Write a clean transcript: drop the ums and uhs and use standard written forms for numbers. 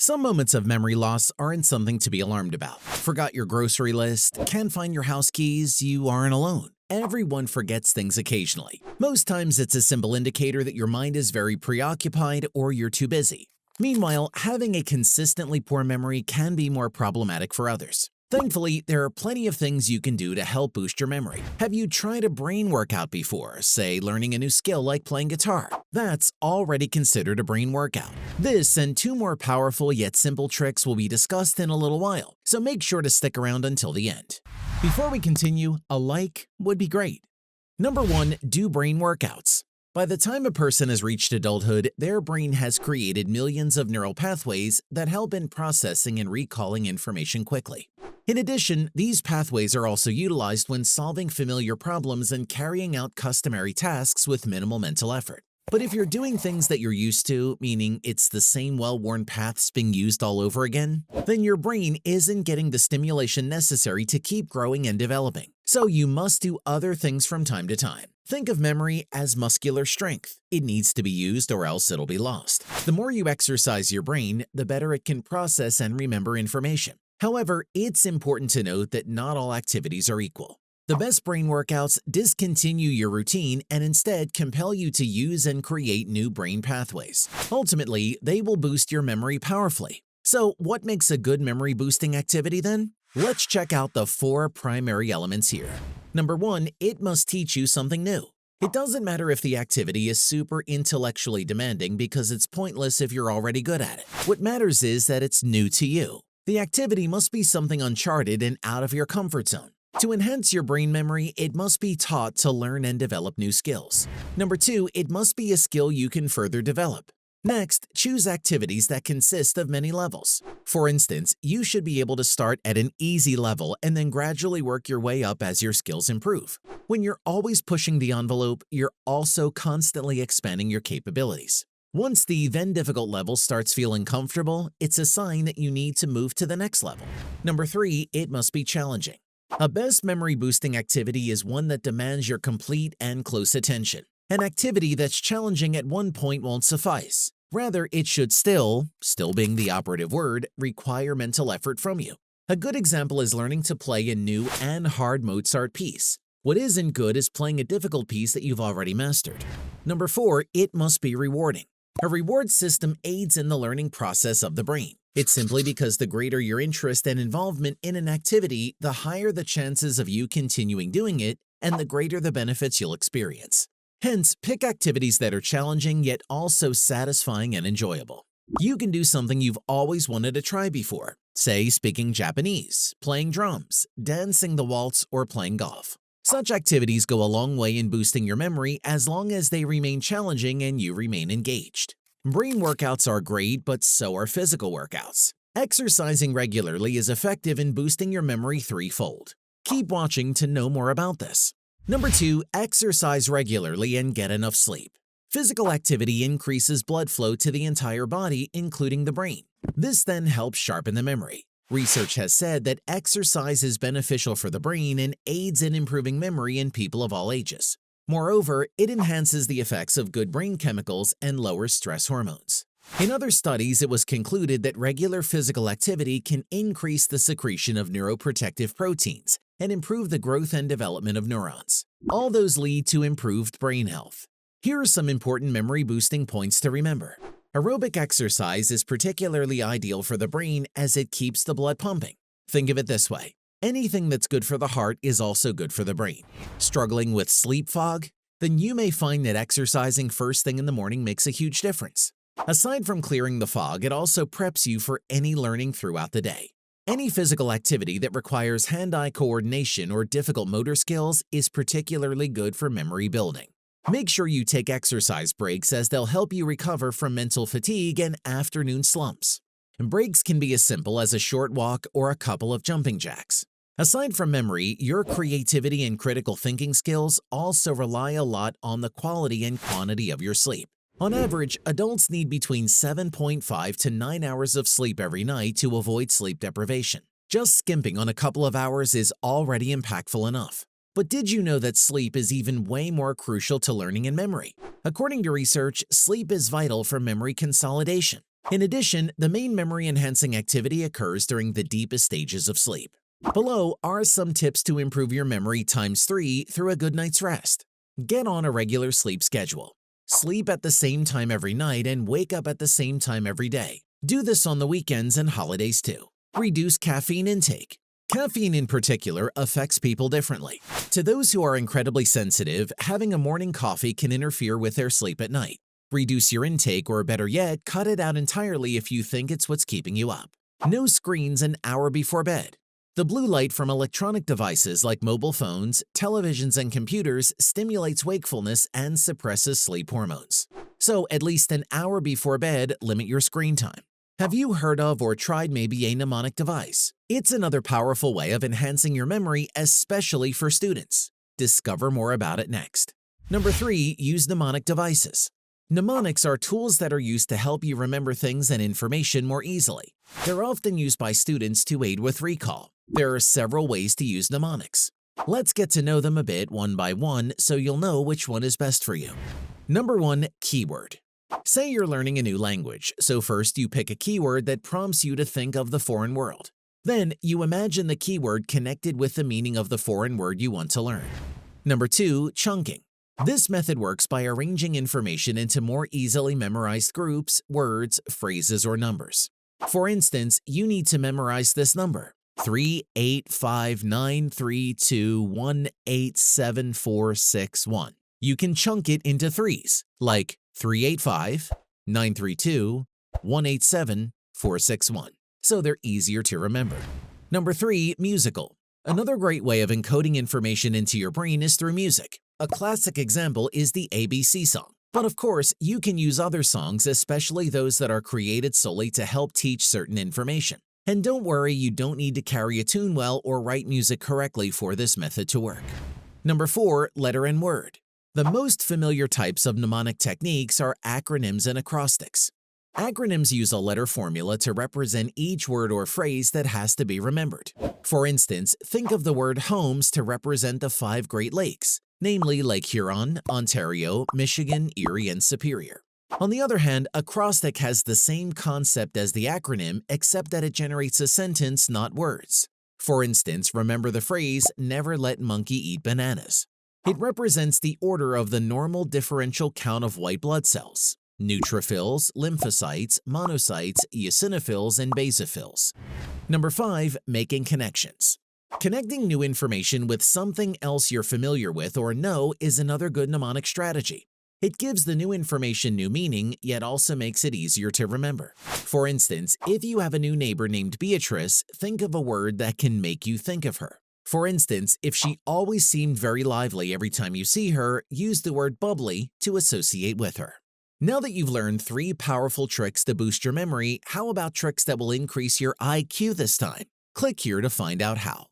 Some moments of memory loss aren't something to be alarmed about. Forgot your grocery list, can't find your house keys, you aren't alone. Everyone forgets things occasionally. Most times it's a simple indicator that your mind is very preoccupied or you're too busy. Meanwhile, having a consistently poor memory can be more problematic for others. Thankfully, there are plenty of things you can do to help boost your memory. Have you tried a brain workout before, say learning a new skill like playing guitar? That's already considered a brain workout. This and two more powerful yet simple tricks will be discussed in a little while, so make sure to stick around until the end. Before we continue, a like would be great. Number 1, do brain workouts. By the time a person has reached adulthood, their brain has created millions of neural pathways that help in processing and recalling information quickly. In addition, these pathways are also utilized when solving familiar problems and carrying out customary tasks with minimal mental effort. But if you're doing things that you're used to, meaning it's the same well-worn paths being used all over again, then your brain isn't getting the stimulation necessary to keep growing and developing. So you must do other things from time to time. Think of memory as muscular strength. It needs to be used or else it'll be lost. The more you exercise your brain, the better it can process and remember information. However, it's important to note that not all activities are equal. The best brain workouts discontinue your routine and instead compel you to use and create new brain pathways. Ultimately, they will boost your memory powerfully. So, what makes a good memory boosting activity then? Let's check out the 4 primary elements here. Number 1, it must teach you something new. It doesn't matter if the activity is super intellectually demanding because it's pointless if you're already good at it. What matters is that it's new to you. The activity must be something uncharted and out of your comfort zone. To enhance your brain memory, it must be taught to learn and develop new skills. Number 2, it must be a skill you can further develop. Next, choose activities that consist of many levels. For instance, you should be able to start at an easy level and then gradually work your way up as your skills improve. When you're always pushing the envelope, you're also constantly expanding your capabilities. Once the then difficult level starts feeling comfortable, it's a sign that you need to move to the next level. Number 3, it must be challenging. A best memory-boosting activity is one that demands your complete and close attention. An activity that's challenging at one point won't suffice. Rather, it should still being the operative word, require mental effort from you. A good example is learning to play a new and hard Mozart piece. What isn't good is playing a difficult piece that you've already mastered. Number 4, it must be rewarding. A reward system aids in the learning process of the brain. It's simply because the greater your interest and involvement in an activity, the higher the chances of you continuing doing it, and the greater the benefits you'll experience. Hence, pick activities that are challenging yet also satisfying and enjoyable. You can do something you've always wanted to try before, say speaking Japanese, playing drums, dancing the waltz, or playing golf. Such activities go a long way in boosting your memory as long as they remain challenging and you remain engaged. Brain workouts are great, but so are physical workouts. Exercising regularly is effective in boosting your memory threefold. Keep watching to know more about this. Number 2, exercise regularly and get enough sleep. Physical activity increases blood flow to the entire body, including the brain. This then helps sharpen the memory. Research has said that exercise is beneficial for the brain and aids in improving memory in people of all ages. Moreover, it enhances the effects of good brain chemicals and lowers stress hormones. In other studies, it was concluded that regular physical activity can increase the secretion of neuroprotective proteins and improve the growth and development of neurons. All those lead to improved brain health. Here are some important memory-boosting points to remember. Aerobic exercise is particularly ideal for the brain as it keeps the blood pumping. Think of it this way. Anything that's good for the heart is also good for the brain. Struggling with sleep fog? Then you may find that exercising first thing in the morning makes a huge difference. Aside from clearing the fog, it also preps you for any learning throughout the day. Any physical activity that requires hand-eye coordination or difficult motor skills is particularly good for memory building. Make sure you take exercise breaks as they'll help you recover from mental fatigue and afternoon slumps. Breaks can be as simple as a short walk or a couple of jumping jacks. Aside from memory, your creativity and critical thinking skills also rely a lot on the quality and quantity of your sleep. On average, adults need between 7.5 to 9 hours of sleep every night to avoid sleep deprivation. Just skimping on a couple of hours is already impactful enough. But did you know that sleep is even way more crucial to learning and memory? According to research, sleep is vital for memory consolidation. In addition, the main memory-enhancing activity occurs during the deepest stages of sleep. Below are some tips to improve your memory ×3 through a good night's rest. Get on a regular sleep schedule. Sleep at the same time every night and wake up at the same time every day. Do this on the weekends and holidays too. Reduce caffeine intake. Caffeine in particular affects people differently. To those who are incredibly sensitive, having a morning coffee can interfere with their sleep at night. Reduce your intake, or better yet, cut it out entirely if you think it's what's keeping you up. No screens an hour before bed. The blue light from electronic devices like mobile phones, televisions, and computers stimulates wakefulness and suppresses sleep hormones. So, at least an hour before bed, limit your screen time. Have you heard of or tried maybe a mnemonic device? It's another powerful way of enhancing your memory, especially for students. Discover more about it next. Number 3, use mnemonic devices. Mnemonics are tools that are used to help you remember things and information more easily. They're often used by students to aid with recall. There are several ways to use mnemonics. Let's get to know them a bit one by one so you'll know which one is best for you. Number 1, keyword. Say you're learning a new language, so first you pick a keyword that prompts you to think of the foreign world. Then you imagine the keyword connected with the meaning of the foreign word you want to learn. Number 2, chunking. This method works by arranging information into more easily memorized groups, words, phrases, or numbers. For instance, you need to memorize this number: 3859321874661. You can chunk it into threes, like 385, 932, 187, 461, so they're easier to remember. Number 3, musical. Another great way of encoding information into your brain is through music. A classic example is the ABC song. But of course, you can use other songs, especially those that are created solely to help teach certain information. And don't worry, you don't need to carry a tune well or write music correctly for this method to work. Number 4, letter and word. The most familiar types of mnemonic techniques are acronyms and acrostics. Acronyms use a letter formula to represent each word or phrase that has to be remembered. For instance, think of the word homes to represent the 5 Great Lakes, namely Lake Huron, Ontario, Michigan, Erie, and Superior. On the other hand, acrostic has the same concept as the acronym, except that it generates a sentence, not words. For instance, remember the phrase, "Never let monkey eat bananas." It represents the order of the normal differential count of white blood cells: neutrophils, lymphocytes, monocytes, eosinophils, and basophils. Number 5, making connections. Connecting new information with something else you're familiar with or know is another good mnemonic strategy. It gives the new information new meaning, yet also makes it easier to remember. For instance, if you have a new neighbor named Beatrice, think of a word that can make you think of her. For instance, if she always seemed very lively every time you see her, use the word bubbly to associate with her. Now that you've learned 3 powerful tricks to boost your memory, how about tricks that will increase your IQ this time? Click here to find out how.